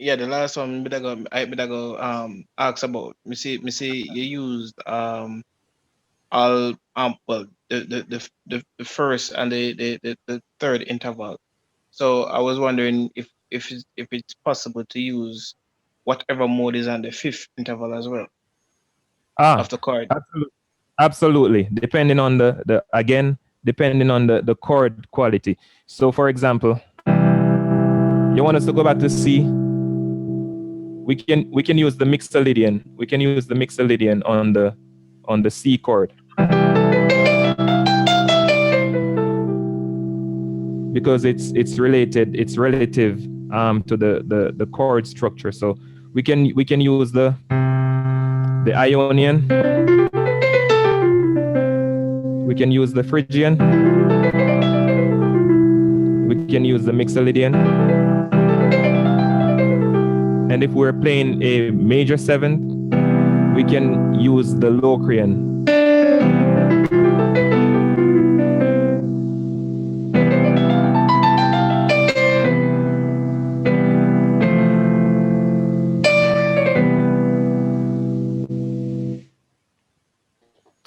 Yeah, the last one I ask about. Me see you used all well the first and the third interval. So I was wondering if it's possible to use whatever mode is on the fifth interval as well of Ah, the chord. absolutely. Absolutely. Depending on the again, depending on the chord quality. So for example, you want us to go back to C, we can use the mixolydian. We can use the mixolydian on the C chord because it's relative to the chord structure. So we can use the Ionian, we can use the Phrygian, we can use the mixolydian, and if we're playing a major seventh, we can use the Locrian.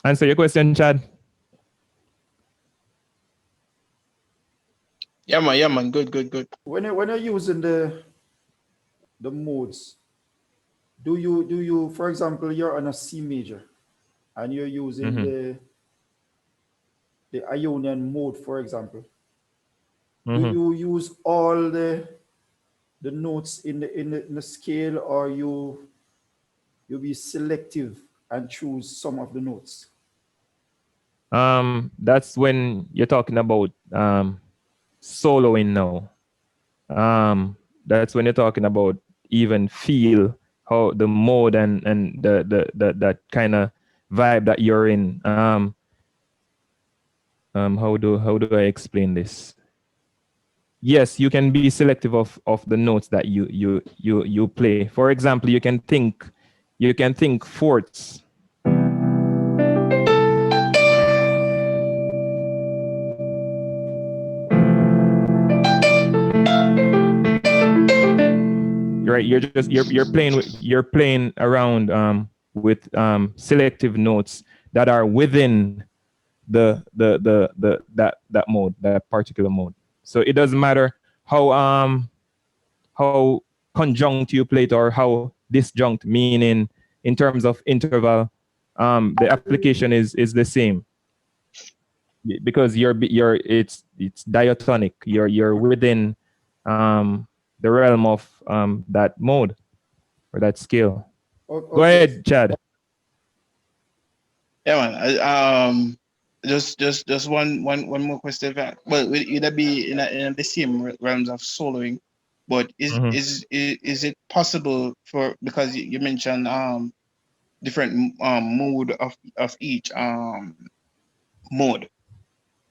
Answer your question, Chad. Yeah man, good, good, good. When you're using the modes, do you for example you're on a C major and you're using Mm-hmm. the Ionian mode, for example, do Mm-hmm. you use all the notes in the scale, or you be selective and choose some of the notes? That's when you're talking about soloing now. That's when you're talking about even feel how the mode and the that kind of vibe that you're in. How do I explain this? Yes, you can be selective of the notes that you play. For example, you can think fourths. Right, you're playing around with selective notes that are within that mode, that particular mode. So it doesn't matter how conjunct you play it or how disjunct, meaning in terms of interval, the application is the same because you're it's diatonic. You're within the realm of that mode or that scale. Go Okay. ahead, Chad. Yeah man. Just one more question. Well, will either be in the same realms of soloing, but Hmm. is it possible for, because you mentioned different mode of each mode,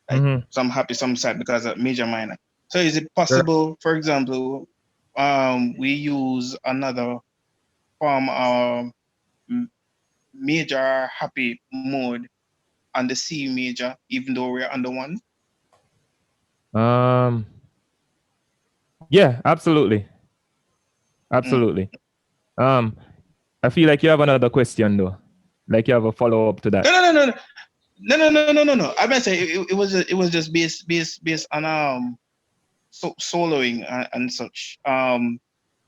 like Hmm. some happy, some sad because of major, minor. So is it Right. possible, for example, we use another form of m- major happy mode on the C major, even though we're under one? Um. Yeah. Absolutely. Mm. Absolutely. Um. I feel like you have another question though. Like you have a follow up to that. No, no, no, no, no. I meant to say it was just based on soloing and such.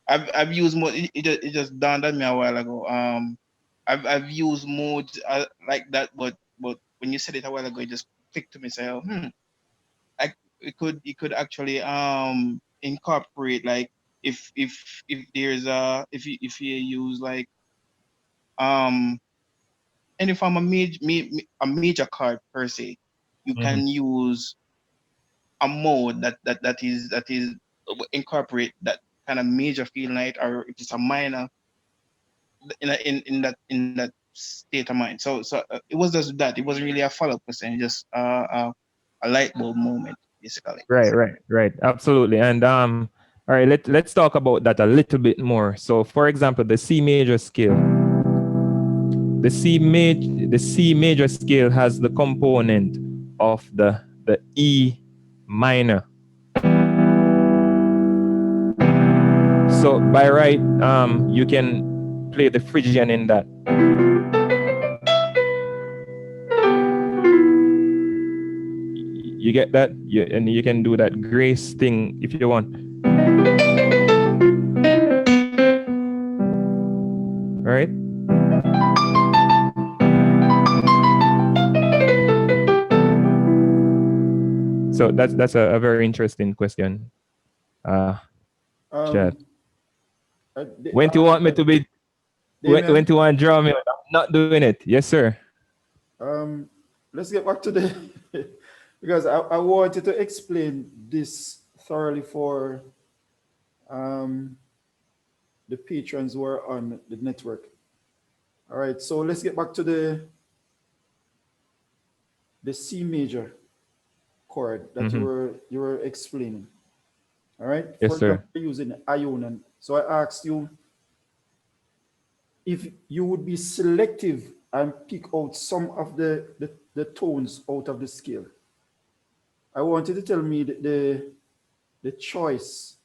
I've used more. It just dawned on me a while ago. I've used modes like that, but when you said it a while ago, it just clicked to me. Say, oh, it could actually incorporate, like, if there's if you use like um any form of a major card per se, you Hmm. can use a mode that is incorporate that kind of major feel night, or if it's a minor in that state of mind. So it was just that. It wasn't really a follow-up question, just a light bulb moment, basically. Right. Absolutely. And all right. Let's talk about that a little bit more. So, for example, the C major scale. The C major scale has the component of the E minor. So by right, you can play the Phrygian in that. You get that? And you can do that grace thing if you want. Right? So that's a very interesting question. Chad. When do you want me to be? When do you want to draw me? I'm not doing it. Yes, sir. Let's get back to the because I wanted to explain this thoroughly for the patrons who are on the network. All right, so let's get back to the C major chord that you were explaining. All right. Yes, for sir. example, using Ionan. So I asked you if you would be selective and pick out some of the tones out of the scale. I wanted to tell me the choice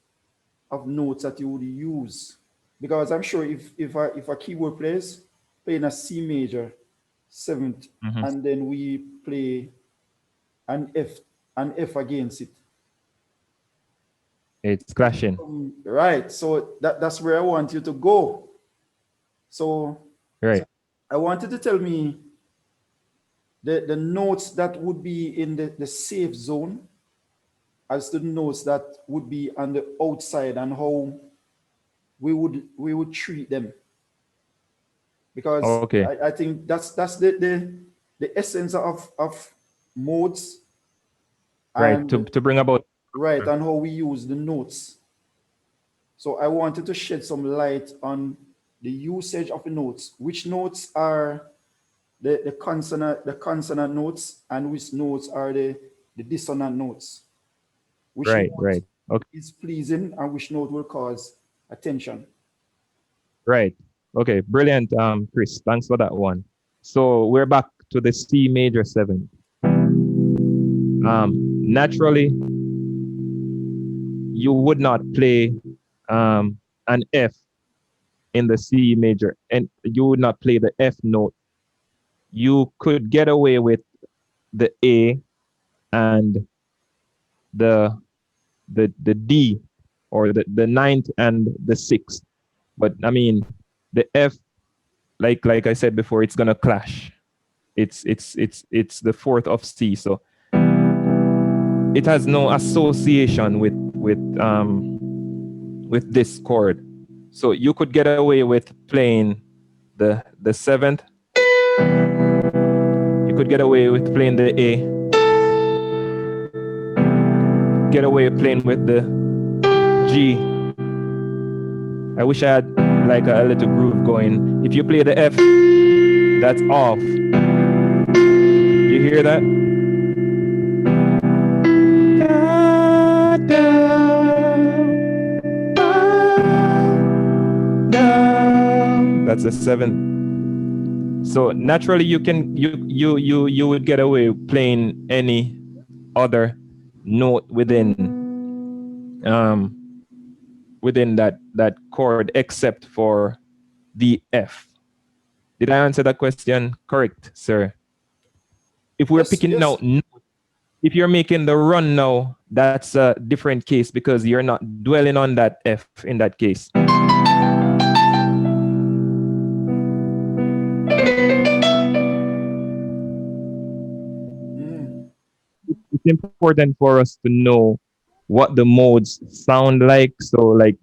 of notes that you would use, because I'm sure if a keyboard plays playing a C major 7th, and then we play an F against it, it's clashing. Right. So that's where I want you to go. So right. I wanted to tell me the notes that would be in the safe zone as the notes that would be on the outside, and how we would treat them. Because okay. I think that's the essence of modes. Right, to bring about. Right, and how we use the notes. So I wanted to shed some light on the usage of the notes. Which notes are the consonant notes, and which notes are the dissonant notes? Which right. Okay. is pleasing, and which note will cause attention? Right. Okay. Brilliant, Chris. Thanks for that one. So we're back to the C major 7th. Naturally, you would not play an F in the C major, and you would not play the F note. You could get away with the A and the D, or the 9th and the 6th. But I mean, the F, like I said before, it's gonna clash. It's the 4th of C, so it has no association with this chord. So you could get away with playing the 7th. You could get away with playing the A. Get away playing with the G. I wish I had like a little groove going. If you play the F, that's off. You hear that? That's the 7th. So naturally, you would get away playing any other note within that chord except for the F. Did I answer that question correct, sir? If we're picking out, if you're making the run now, that's a different case, because you're not dwelling on that F in that case. It's important for us to know what the modes sound like. So like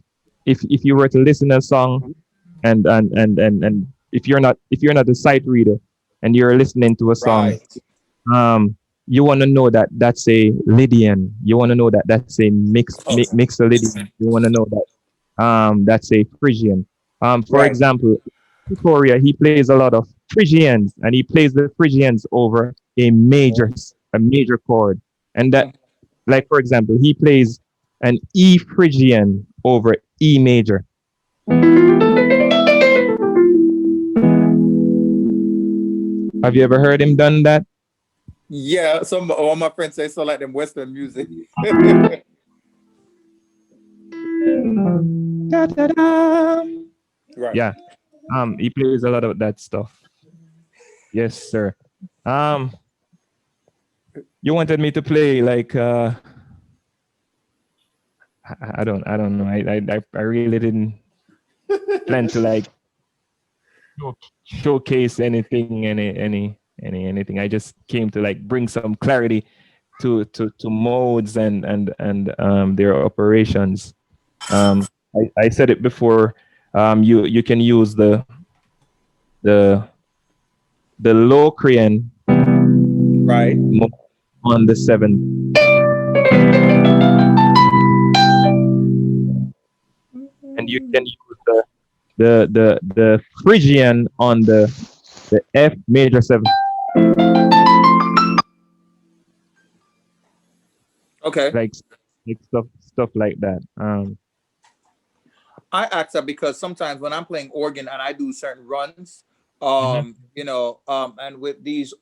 if you were to listen to a song and if you're not a sight reader and you're listening to a song, you want to know that that's a Lydian. You want to know that that's a Mixolydian. You want to know that that's a Phrygian. For example, Victoria, he plays a lot of Phrygians, and he plays the Phrygians over a major chord. And that, like for example, he plays an E Phrygian over E major. Have you ever heard him done that? Yeah, all my friends say so, like them Western music. Da-da-dam. Right. Yeah. He plays a lot of that stuff. Yes, sir. You wanted me to play like I don't know. I really didn't plan to like showcase anything, anything. I just came to like bring some clarity to modes and their operations. I said it before. You can use the Locrian Right. mode on the 7th. And you can use the Phrygian on the F major 7. Okay. Like stuff like that. I ask that because sometimes when I'm playing organ and I do certain runs, you know, and with these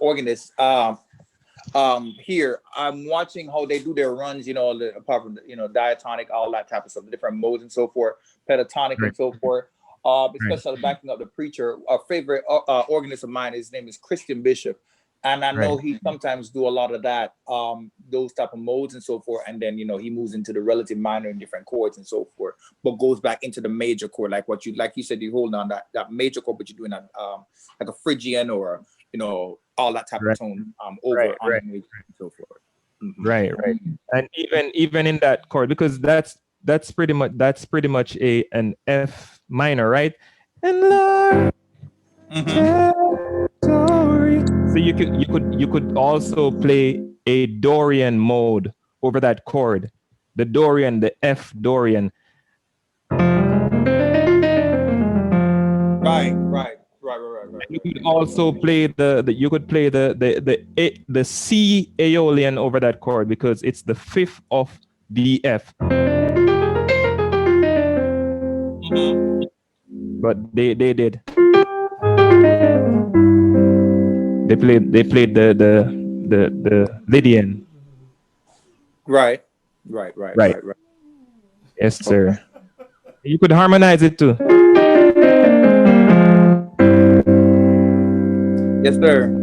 organists, here I'm watching how they do their runs, you know, apart from the, you know, diatonic, all that type of stuff, the different modes and so forth, pentatonic and so forth. Especially backing up the preacher. A favorite organist of mine, his name is Christian Bishop, and I know he sometimes do a lot of that, those type of modes and so forth. And then, you know, he moves into the relative minor and different chords and so forth, but goes back into the major chord, like you said, you hold on that major chord, but you're doing that like a Phrygian or, you know, all that type of tone over on the major and so forth. Right. And even in that chord, because that's pretty much an F minor, right? And Lord, territory. So you could also play a Dorian mode over that chord, the Dorian, the F Dorian. Right. You could also play the C Aeolian over that chord because it's the 5th of the F. But they did. They played the Lydian. Right. Yes, sir. You could harmonize it too. Yes, sir.